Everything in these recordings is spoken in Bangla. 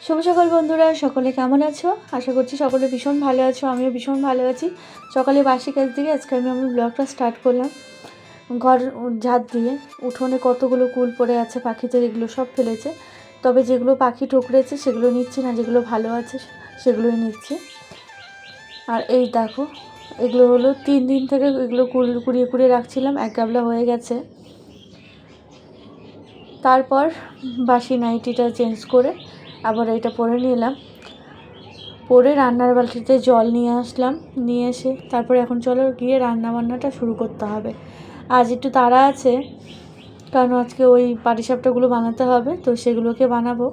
শুভ সকাল বন্ধুরা, সকলে কেমন আছো? আশা করছি সকলে ভীষণ ভালো আছো। আমিও ভীষণ ভালো আছি। সকালে বাসি কাজ দিয়ে আজকে আমি ব্লগটা স্টার্ট করলাম। ঘর ঝাড় দিয়ে উঠোনে কতগুলো কুল পড়ে আছে, পাখিদের এগুলো সব ফেলেছে। তবে যেগুলো পাখি ঠুকরেছে সেগুলো নিচ্ছি না, যেগুলো ভালো আছে সেগুলোই নিচ্ছি। আর এই দেখো, এগুলো হলো 3 দিন থেকে এগুলো কুড়িয়ে কুড়িয়ে রাখছিলাম, এক গাবলা হয়ে গেছে। তারপর বাসি নাইটিটা চেঞ্জ করে আবার এটা পরে নিলাম, পরে রান্নার বালতিতে জল নিয়ে আসলাম, নিয়ে এসে তারপরে এখন চলো গিয়ে রান্নাবান্নাটা শুরু করতে হবে। আজ একটু তাড়া আছে, কারণ আজকে ওই পাটিসাপটাগুলো বানাতে হবে, তো সেগুলোকে বানাবো।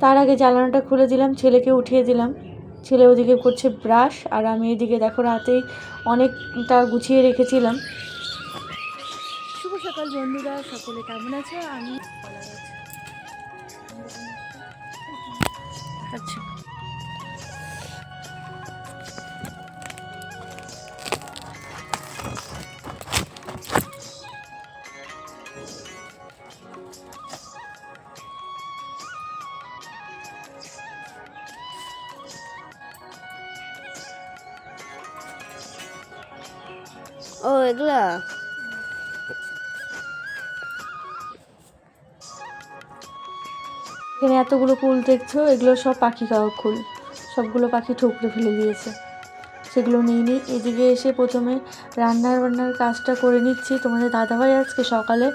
তার আগে জ্বালানাটা খুলে দিলাম, ছেলেকে উঠিয়ে দিলাম। ছেলে ওদিকে করছে ব্রাশ, আর আমি এদিকে দেখো রাতেই অনেকটা গুছিয়ে রেখেছিলাম। শুভ সকাল বন্ধুরা, সকলে কেমন আছো? আমি আচ্ছা, ও এগুলা এখানে এতগুলো ফুল দেখছো, এগুলো সব পাখি খাওয়া ফুল, সবগুলো পাখি ঠুকরে ফেলে দিয়েছে, সেগুলো নিয়ে নিই। এদিকে এসে প্রথমে রান্নার কাজটা করে নিচ্ছি। তোমাদের দাদাভাই আজকে সকালে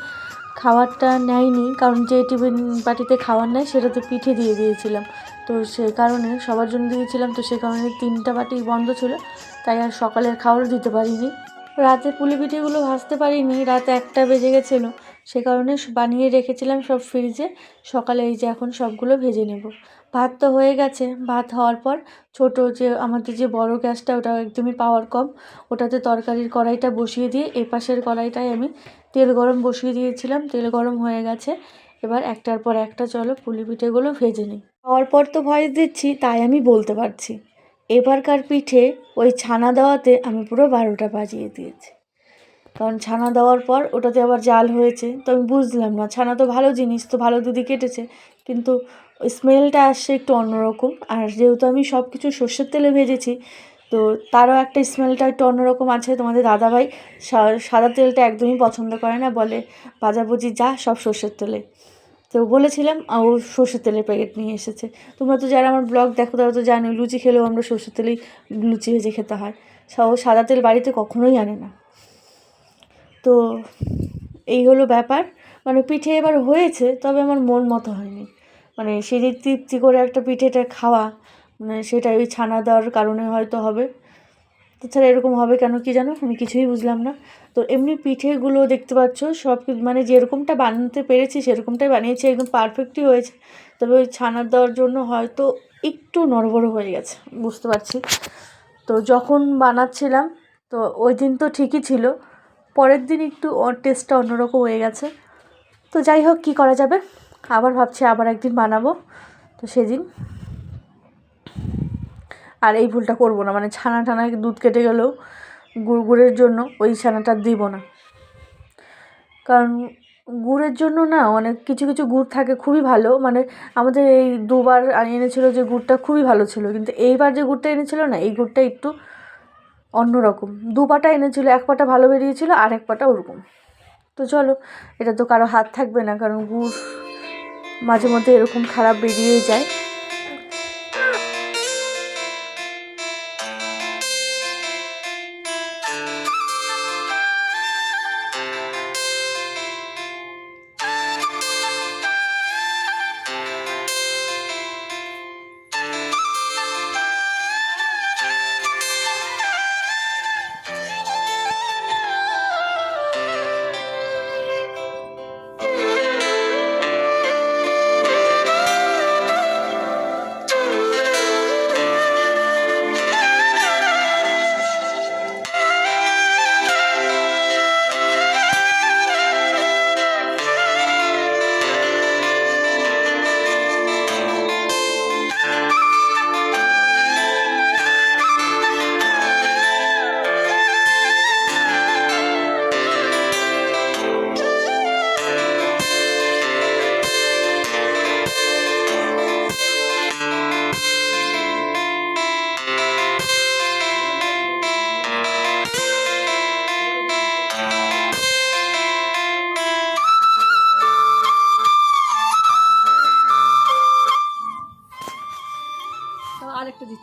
খাবারটা নেয়নি, কারণ যে টিফিন বাটিতে খাবার নেয় সেটাতে পিঠে দিয়ে দিয়েছিলাম, তো সেই কারণে সবার জন্য দিয়েছিলাম, তো সে কারণে 3টা বাটি বন্ধ ছিল, তাই আর সকালের খাবারও দিতে পারিনি। রাতে পুলি পিঠেগুলো ভাজতে পারিনি, রাত 1টা বেজে গেছিলো, সে কারণে বানিয়ে রেখেছিলাম সব ফ্রিজে। সকালে এই যে এখন সবগুলো ভেজে নেব। ভাত তো হয়ে গেছে, ভাত হওয়ার পর ছোট যে আমাদের যে বড় গ্যাসটা, ওটা একদমই পাওয়ার কম, ওটাতে তরকারির কড়াইটা বসিয়ে দিয়ে এই পাশের কড়াইটায় আমি তেল গরম বসিয়ে দিয়েছিলাম। তেল গরম হয়ে গেছে, এবার একটার পর একটা চলো পুলি পিঠেগুলো ভেজে নিই। হওয়ার পর তো ভয়েস দিচ্ছি, তাই আমি বলতে পারছি। এবারকার পিঠে ওই ছানা দেওয়াতে আমি পুরো 12টা বাজিয়ে দিয়েছি, কারণ ছানা দেওয়ার পর ওটাতে আবার জাল হয়েছে, তো আমি বুঝলাম না, ছানা তো ভালো জিনিস, তো ভালো দুধই কেটেছে, কিন্তু স্মেলটা আসছে একটু অন্যরকম। আর যেহেতু আমি সব কিছু সর্ষের তেলে ভেজেছি, তো তারও একটা স্মেলটা একটু অন্যরকম আছে। তোমাদের দাদাভাই সাদা তেলটা একদমই পছন্দ করে না, বলে ভাজাভুজি যা সব সর্ষের তেলে। তো বলেছিলাম, ও সর্ষের তেলের প্যাকেট নিয়ে এসেছে। তোমরা তো যারা আমার ব্লগ দেখো তারা তো জানো, লুচি খেলেও আমরা সর্ষের তেলেই লুচি ভেজে খেতে হয়, ও সাদা তেল বাড়িতে কখনোই আনে না। তো এই হলো ব্যাপার। মানে পিঠে এবার হয়েছে, তবে আমার মন মতো হয়নি। মানে সেই যে তৃপ্তি করে একটা পিঠেটা খাওয়া, মানে সেটা ওই ছানা দেওয়ার কারণে হয়তো হবে, তাছাড়া এরকম হবে কেন কি জানো, আমি কিছুই বুঝলাম না। তো এমনি পিঠেগুলো দেখতে পাচ্ছ সব, মানে যেরকমটা বানাতে পেরেছি সেরকমটাই বানিয়েছি, একদম পারফেক্টই হয়েছে। তবে ওই ছানা দেওয়ার জন্য হয়তো একটু নড়বড় হয়ে গেছে, বুঝতে পারছি। তো যখন বানাচ্ছিলাম, তো ওই দিন তো ঠিকই ছিল, পরের দিন একটু টেস্টটা অন্যরকম হয়ে গেছে। তো যাই হোক, কী করা যাবে, আবার ভাবছি আবার একদিন বানাবো, তো সেদিন আর এই ভুলটা করবো না। মানে ছানা টানা দুধ কেটে গেলেও গুড়ের জন্য ওই ছানাটা দিব না, কারণ গুড়ের জন্য না অনেক কিছু কিছু গুড় থাকে খুবই ভালো। মানে আমাদের এই 2বার এনেছিল যে গুড়টা খুবই ভালো ছিল, কিন্তু এইবার যে গুড়টা এনেছিল না, এই গুড়টা একটু অন্যরকম। 2 পাটা এনেছিল, 1 পাটা ভালো বেরিয়েছিল আর 1 পাটা ওরকম। তো চলো, এটা তো কারো হাত থাকবে না, কারণ গুড় মাঝে মধ্যে এরকম খারাপ বেরিয়েই যায়।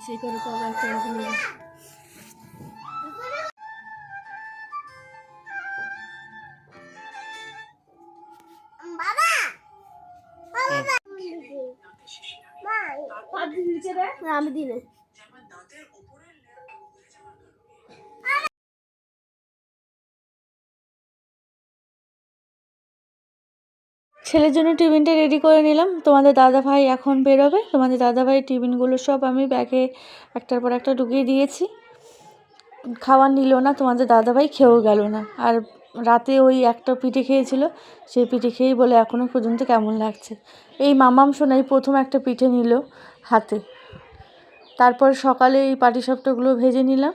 দিচ্ছে এই করে তো আবার একটা ভুলে গেছি। আমি দিনে ছেলের জন্য টিফিনটা রেডি করে নিলাম। তোমাদের দাদাভাই এখন বেরোবে। তোমাদের দাদাভাই টিফিনগুলো সব আমি ব্যাগে একটার পর একটা ঢুকিয়ে দিয়েছি। খাবার নিল না, তোমাদের দাদাভাই খেয়েও গেল না। আর রাতে ওই একটা পিঠে খেয়েছিল, সেই পিঠে খেয়েই বলে এখনও পর্যন্ত কেমন লাগছে। এই মামাম সোনাই প্রথম একটা পিঠে নিল হাতে। তারপর সকালে এই পাটিসাপটাগুলো ভেজে নিলাম।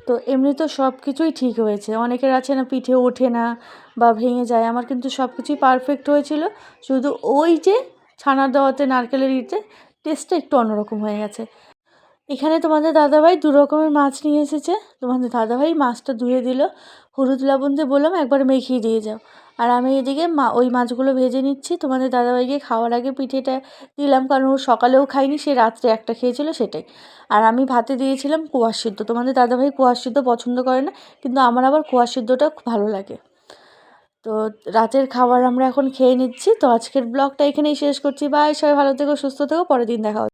তো এমনি তো সব কিছুই ঠিক হয়েছে। অনেকের আছে না পিঠে ওঠে না বা ভেঙে যায়, আমার কিন্তু সব কিছুই পারফেক্ট হয়েছিল। শুধু ওই যে ছানার দেওয়াতে নারকেলের ইতে টেস্টটা একটু অন্যরকম হয়ে গেছে। এখানে তোমাদের দাদাভাই 2 রকমের মাছ নিয়ে এসেছে। তোমাদের দাদাভাই মাছটা ধুয়ে দিল, হলুদ লবণ দিয়ে বললাম একবার মেখিয়ে দিয়ে যাও। আর আমি এদিকে ওই মাছগুলো ভেজে নিচ্ছি। তোমাদের দাদাভাইকে খাওয়ার আগে পিঠেটা দিলাম, কারণ ও সকালেও খায়নি, সে রাত্রে একটা খেয়েছিল সেটাই। আর আমি ভাতে দিয়েছিলাম কোয়াশ সিদ্ধ। তোমাদের দাদাভাই কোয়াশ সিদ্ধ পছন্দ করে না, কিন্তু আমার আবার কোয়াশ সিদ্ধটা খুব ভালো লাগে। তো রাতের খাবার আমরা এখন খেয়ে নিচ্ছি। তো আজকের ব্লগটা এখানেই শেষ করছি। বাই, সবাই ভালো থেকো, সুস্থ থেকো, পরের দিন দেখা হবে।